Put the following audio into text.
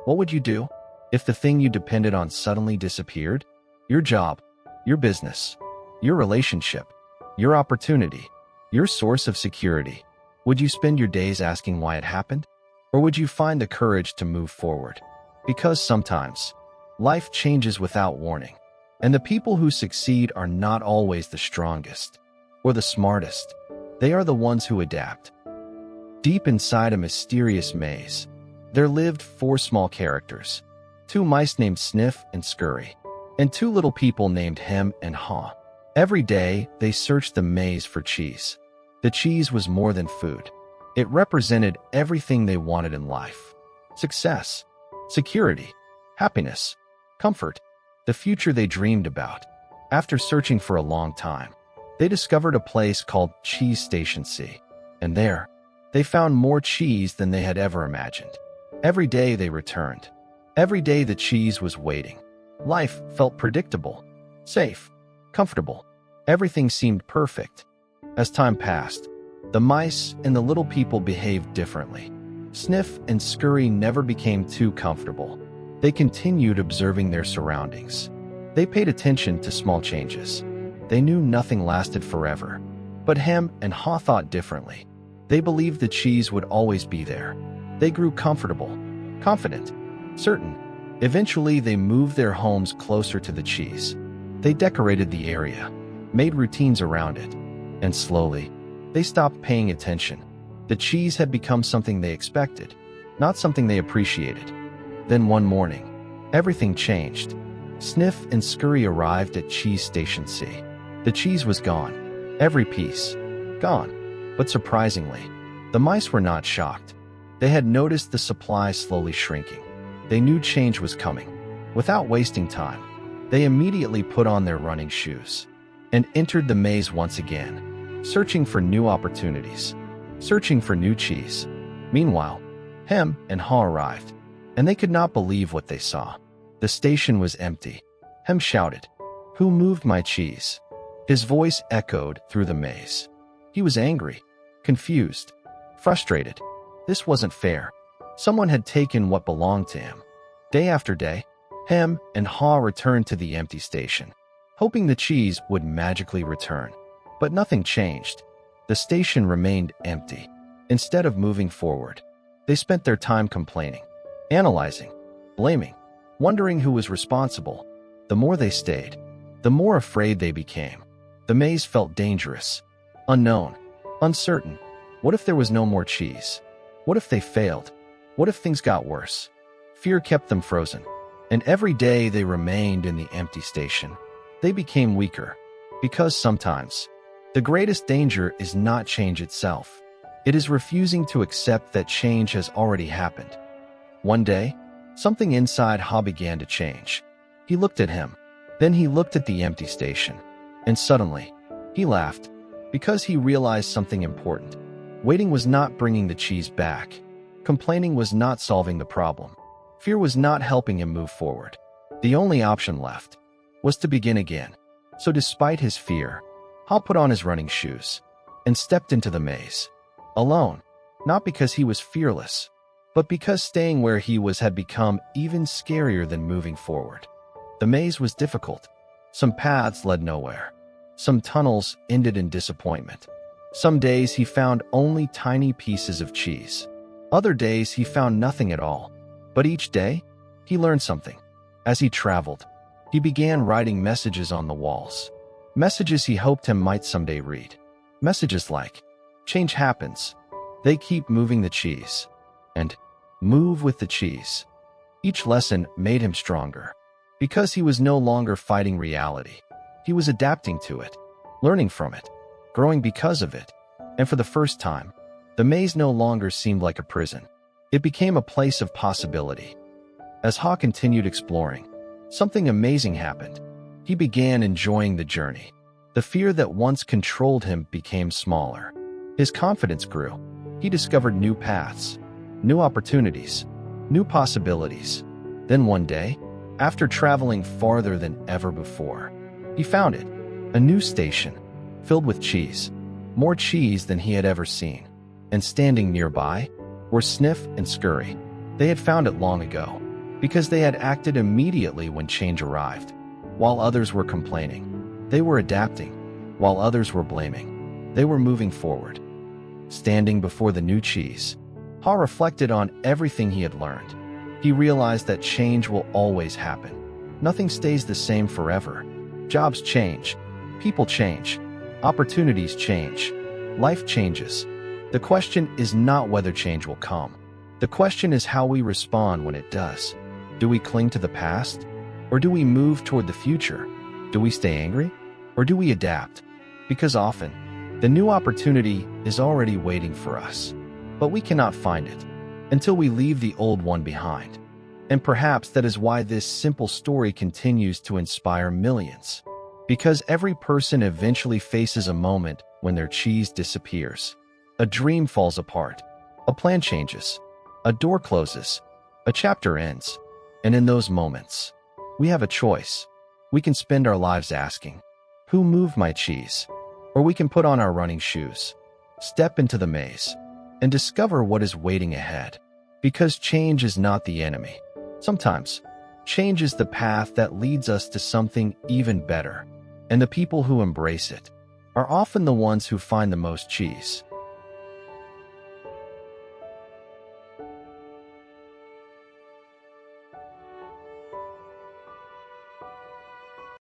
What would you do if the thing you depended on suddenly disappeared? Your job, your business, your relationship, your opportunity, your source of security. Would you spend your days asking why it happened? Or would you find the courage to move forward? Because sometimes, life changes without warning, and the people who succeed are not always the strongest or the smartest. They are the ones who adapt. Deep inside a mysterious maze, there lived 4 small characters, 2 mice named Sniff and Scurry, and 2 little people named Hem and Haw. Every day, they searched the maze for cheese. The cheese was more than food. It represented everything they wanted in life: success, security, happiness, comfort, the future they dreamed about. After searching for a long time, they discovered a place called Cheese Station C, and there, they found more cheese than they had ever imagined. Every day they returned. Every day the cheese was waiting. Life felt predictable, safe, comfortable. Everything seemed perfect. As time passed, the mice and the little people behaved differently. Sniff and Scurry never became too comfortable. They continued observing their surroundings. They paid attention to small changes. They knew nothing lasted forever. But Hem and Haw thought differently. They believed the cheese would always be there. They grew comfortable, confident, certain. Eventually, they moved their homes closer to the cheese. They decorated the area, made routines around it, and slowly, they stopped paying attention. The cheese had become something they expected, not something they appreciated. Then one morning, everything changed. Sniff and Scurry arrived at Cheese Station C. The cheese was gone, every piece, gone. But surprisingly, the mice were not shocked. They had noticed the supply slowly shrinking. They knew change was coming. Without wasting time, they immediately put on their running shoes and entered the maze once again, searching for new opportunities, searching for new cheese. Meanwhile, Hem and Haw arrived, and they could not believe what they saw. The station was empty. Hem shouted, "Who moved my cheese?" His voice echoed through the maze. He was angry, confused, frustrated. This wasn't fair. Someone had taken what belonged to him. Day after day, Hem and Haw returned to the empty station, hoping the cheese would magically return. But nothing changed. The station remained empty. Instead of moving forward, they spent their time complaining, analyzing, blaming, wondering who was responsible. The more they stayed, the more afraid they became. The maze felt dangerous, unknown, uncertain. What if there was no more cheese? What if they failed? What if things got worse? Fear kept them frozen, and every day they remained in the empty station. They became weaker, because sometimes the greatest danger is not change itself. It is refusing to accept that change has already happened. One day, something inside Haw began to change. He looked at him, then he looked at the empty station, and suddenly, he laughed, because he realized something important. Waiting was not bringing the cheese back. Complaining was not solving the problem. Fear was not helping him move forward. The only option left was to begin again. So despite his fear, Haw put on his running shoes and stepped into the maze. Alone, not because he was fearless, but because staying where he was had become even scarier than moving forward. The maze was difficult. Some paths led nowhere. Some tunnels ended in disappointment. Some days he found only tiny pieces of cheese. Other days he found nothing at all. But each day, he learned something. As he traveled, he began writing messages on the walls. Messages he hoped him might someday read. Messages like, "Change happens. They keep moving the cheese." And, "Move with the cheese." Each lesson made him stronger. Because he was no longer fighting reality. He was adapting to it, learning from it, growing because of it. And for the first time, the maze no longer seemed like a prison. It became a place of possibility. As Haw continued exploring, something amazing happened. He began enjoying the journey. The fear that once controlled him became smaller. His confidence grew. He discovered new paths, new opportunities, new possibilities. Then one day, after traveling farther than ever before, he found it, a new station, filled with cheese, more cheese than he had ever seen. And standing nearby were Sniff and Scurry. They had found it long ago. because they had acted immediately when change arrived. While others were complaining, they were adapting. While others were blaming, they were moving forward. Standing before the new cheese, Ha reflected on everything he had learned. He realized that change will always happen. Nothing stays the same forever. Jobs change, people change, opportunities change, life changes. The question is not whether change will come. The question is how we respond when it does. Do we cling to the past? Or do we move toward the future? Do we stay angry? Or do we adapt? Because often, the new opportunity is already waiting for us, but we cannot find it until we leave the old one behind. And perhaps that is why this simple story continues to inspire millions. Because every person eventually faces a moment when their cheese disappears. A dream falls apart. A plan changes. A door closes. A chapter ends. And in those moments, we have a choice. We can spend our lives asking, who moved my cheese? Or we can put on our running shoes, step into the maze, and discover what is waiting ahead. Because change is not the enemy. Sometimes, change is the path that leads us to something even better. And the people who embrace it are often the ones who find the most cheese.